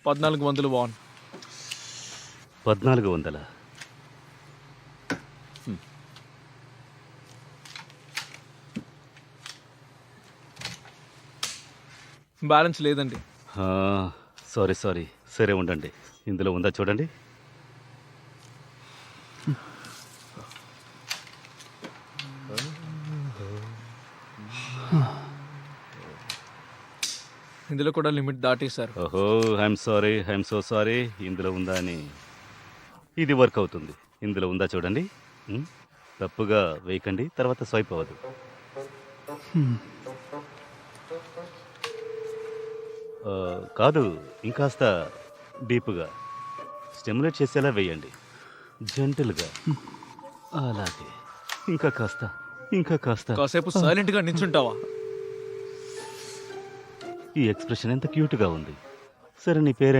1400 van. 1400. Balance లేదండి. Sorry. సరే ఉండండి, ఇందులో ఉందా చూడండి. ఇందులో కూడా లిమిట్ దాటేశారు. ఓహో, ఐఎమ్ సో సారీ. ఇందులో ఉందా అని. ఇది వర్క్ అవుతుంది. ఇందులో ఉందా చూడండి. తప్పుగా వేయకండి, తర్వాత స్వైప్ అవ్వదు. కాదు, ఇంకాస్త డీప్గా స్టిమ్యులేట్ చేసేలా వేయండి, జెంటిల్గా. అలాగే, ఇంకా కాస్త. కాసేపు సైలెంట్ గా నించుంటావా? ఈ ఎక్స్ప్రెషన్ ఎంత క్యూట్గా ఉంది. సరే, నీ పేరేంటి?